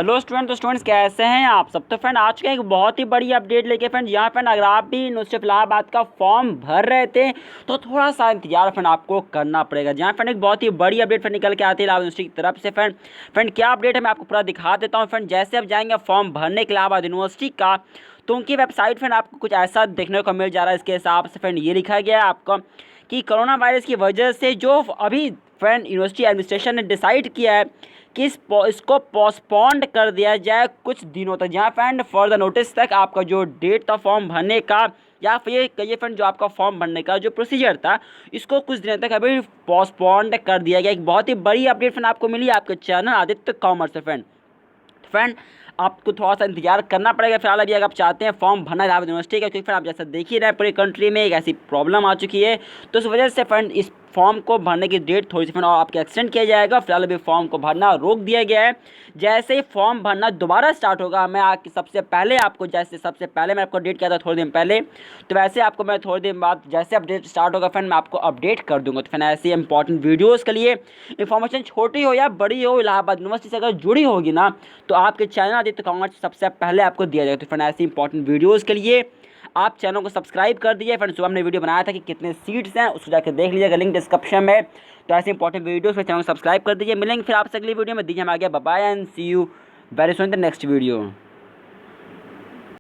Hello student, तो students कैसे हैं आप सब। तो फ्रेंड आज का एक बहुत ही बड़ी अपडेट लेके फ्रेंड यहाँ फ्रेंड अगर आप भी यूनिवर्सिटी इलाहाबाद का फॉर्म भर रहे थे तो थोड़ा सा इंतजार फ्रेंड आपको करना पड़ेगा। जहाँ फ्रेंड एक बहुत ही बड़ी अपडेट फ्रेंड निकल के आती है इलाहाबाद यूनिवर्सिटी की तरफ से। फ्रेंड क्या अपडेट है मैं आपको पूरा दिखा देता हूँ। फ्रेंड जैसे आप जाएंगे फॉर्म भरने के इलाहाबाद यूनिवर्सिटी का तो उनकी वेबसाइट फ्रेंड आपको कुछ ऐसा देखने को मिल जा रहा है। इसके हिसाब से फ्रेंड ये लिखा गया है आपको कि कोरोना वायरस की वजह से जो अभी फ्रेंड यूनिवर्सिटी एडमिनिस्ट्रेशन ने डिसाइड किया है कि इसको पोस्टपोन्ड कर दिया जाए कुछ दिनों तक। जहाँ फ्रेंड फर्दर नोटिस तक आपका जो डेट था फॉर्म भरने का या फिर ये कहिए फ्रेंड जो आपका फॉर्म भरने का जो प्रोसीजर था इसको कुछ दिनों तक अभी पोस्टपोन्ड कर दिया गया। एक बहुत ही बड़ी अपडेट फ्रेंड आपको मिली आपके चैनल आदित्य कॉमर्स से। फ्रेंड आपको थोड़ा सा इंतजार करना पड़ेगा फिलहाल अभी अगर आप चाहते हैं फॉर्म भरना इलाहाबाद यूनिवर्सिटी का, क्योंकि फ्रेंड आप जैसा देख ही रहे हैं पूरी कंट्री में एक ऐसी प्रॉब्लम आ चुकी है। तो इस वजह से फ्रेंड इस फॉर्म को भरने की डेट थोड़ी सी फ्रेंड और आपके एक्सटेंड किया जाएगा। फिलहाल अभी फॉर्म को भरना रोक दिया गया है। जैसे ही फॉर्म भरना दोबारा स्टार्ट होगा मैं सबसे पहले मैं आपको डेट किया था थोड़े दिन पहले, तो वैसे आपको मैं थोड़े दिन बाद जैसे अपडेट स्टार्ट होगा फ्रेंड मैं आपको अपडेट कर दूंगा। तो फ्रेंड ऐसे इंपॉर्टेंट वीडियोज़ के लिए इन्फॉर्मेशन छोटी हो या बड़ी हो इलाहाबाद यूनिवर्सिटी से अगर जुड़ी होगी ना तो आपके चैनल आदित्य कॉमर्स सबसे पहले आपको दिया जाएगा। तो फ्रेंड ऐसी इंपॉर्टेंट वीडियोज़ के लिए आप चैनल को सब्सक्राइब कर दीजिए। फ्रेंड सुबह हमने वीडियो बनाया था कि कितने सीट्स हैं उसको जाकर देख लीजिएगा, लिंक डिस्क्रिप्शन में। तो ऐसे इंपॉर्टेंट वीडियोस पे चैनल को सब्सक्राइब कर दीजिए। मिलेंगे फिर आपसे अगली वीडियो में। दीजिए हम आ गया bye and see you very soon in the next video.